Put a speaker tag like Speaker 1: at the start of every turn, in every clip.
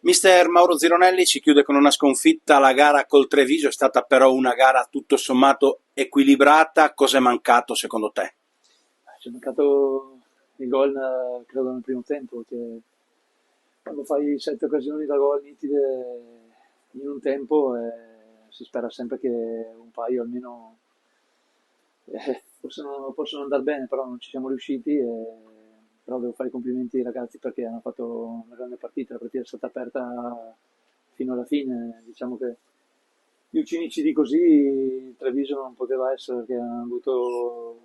Speaker 1: Mister Mauro Zironelli ci chiude con una sconfitta. La gara col Treviso è stata però una gara tutto sommato equilibrata. Cos'è mancato secondo te?
Speaker 2: Ci è mancato il gol, credo, nel primo tempo, che quando fai 7 occasioni da gol nitide in un tempo, si spera sempre che un paio almeno possono andare bene, però non ci siamo riusciti. Però devo fare i complimenti ai ragazzi perché hanno fatto una grande partita, la partita è stata aperta fino alla fine. Diciamo che più cinici di così il Treviso non poteva essere, perché hanno avuto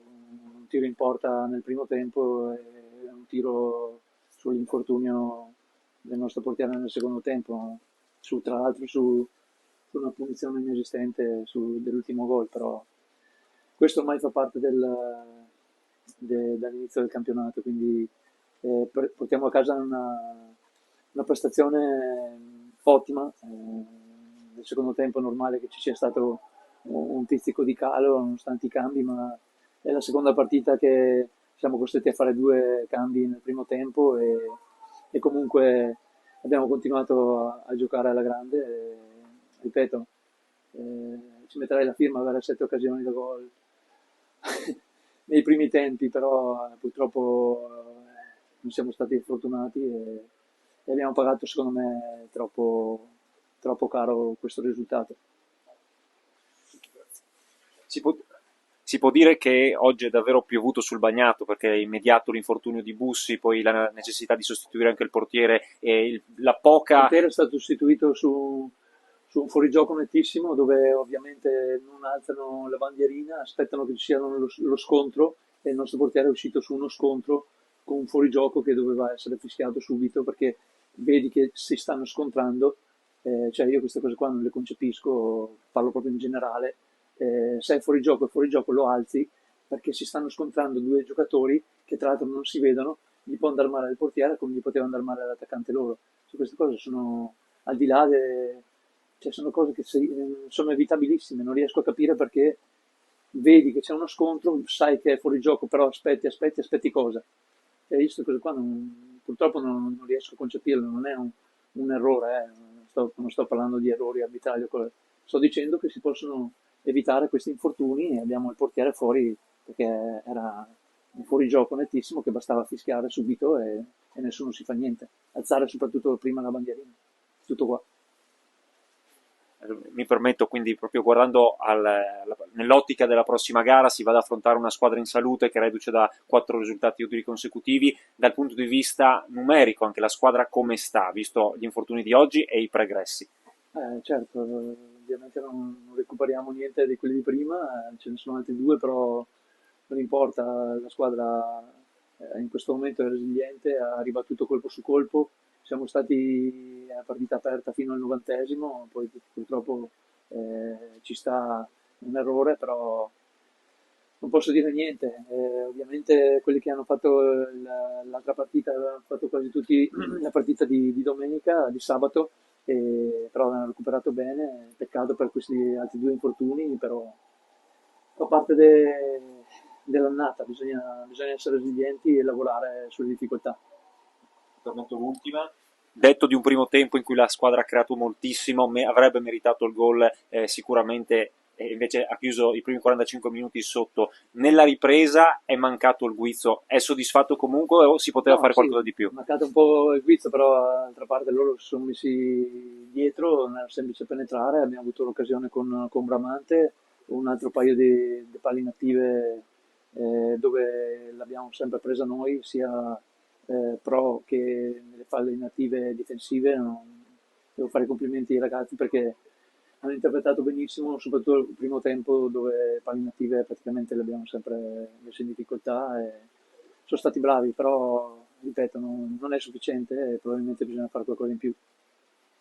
Speaker 2: un tiro in porta nel primo tempo e un tiro sull'infortunio del nostro portiere nel secondo tempo, tra l'altro su una punizione inesistente dell'ultimo gol. Però questo ormai fa parte dall'inizio del campionato, quindi portiamo a casa una prestazione ottima. Nel secondo tempo è normale che ci sia stato un pizzico di calo nonostante i cambi, ma è la seconda partita che siamo costretti a fare 2 cambi nel primo tempo, e comunque abbiamo continuato a giocare alla grande. Ripeto, ci metterei la firma ad avere 7 occasioni da gol nei primi tempi, però purtroppo non siamo stati fortunati, e abbiamo pagato, secondo me, troppo caro questo risultato.
Speaker 3: Si può, si può dire che oggi è davvero piovuto sul bagnato perché è immediato l'infortunio di Bussi, poi la necessità di sostituire anche il portiere e la
Speaker 2: Il
Speaker 3: poca.
Speaker 2: portiere è stato sostituito su un fuorigioco nettissimo, dove ovviamente non alzano la bandierina, aspettano che ci sia lo scontro, e il nostro portiere è uscito su uno scontro con un fuorigioco che doveva essere fischiato subito, perché vedi che si stanno scontrando. Cioè, io queste cose qua non le concepisco, parlo proprio in generale. Se è fuori gioco lo alzi, perché si stanno scontrando due giocatori che tra l'altro non si vedono. Gli può andare male al portiere come gli poteva andare male all'attaccante loro. Cioè, queste cose sono al di là, cioè, sono cose che sono evitabilissime. Non riesco a capire perché vedi che c'è uno scontro, sai che è fuori gioco, però aspetti cosa? Cioè, io queste cose qua purtroppo non riesco a concepirle. Non è un errore, non sto parlando di errori arbitrali o cose. Sto dicendo che si possono evitare questi infortuni, e abbiamo il portiere fuori perché era un fuorigioco nettissimo che bastava fischiare subito, e nessuno si fa niente. Alzare soprattutto prima la bandierina. Tutto qua.
Speaker 3: Mi permetto quindi, proprio guardando nell'ottica della prossima gara, si va ad affrontare una squadra in salute che reduce da 4 risultati utili consecutivi. Dal punto di vista numerico, anche la squadra come sta, visto gli infortuni di oggi e i pregressi?
Speaker 2: Certo, ovviamente non recuperiamo niente di quelli di prima. Ce ne sono altri due, però non importa. La squadra in questo momento è resiliente, ha ribattuto colpo su colpo. Siamo stati a partita aperta fino al 90°, poi purtroppo ci sta un errore, però non posso dire niente. Ovviamente quelli che hanno fatto l'altra partita avevano fatto quasi tutti la partita di domenica, di sabato, però hanno recuperato bene. Peccato per questi altri 2 infortuni, però fa parte dell'annata. Bisogna essere resilienti e lavorare sulle difficoltà.
Speaker 3: Permetto l'ultima. Detto di un primo tempo in cui la squadra ha creato moltissimo, avrebbe meritato il gol sicuramente, e invece ha chiuso i primi 45 minuti sotto. Nella ripresa è mancato il guizzo. È soddisfatto comunque o si poteva
Speaker 2: No,
Speaker 3: fare
Speaker 2: sì,
Speaker 3: qualcosa di
Speaker 2: è
Speaker 3: più?
Speaker 2: mancato un po' il guizzo, però d'altra parte loro si sono messi dietro, non era semplice penetrare. Abbiamo avuto l'occasione con Bramante, un altro paio di palle inattive, dove l'abbiamo sempre presa noi, sia pro che nelle palle inattive difensive. Devo fare i complimenti ai ragazzi perché hanno interpretato benissimo, soprattutto il primo tempo, dove palle inattive praticamente le abbiamo sempre messe in difficoltà, e sono stati bravi. Però ripeto, non è sufficiente, e probabilmente bisogna fare qualcosa in più.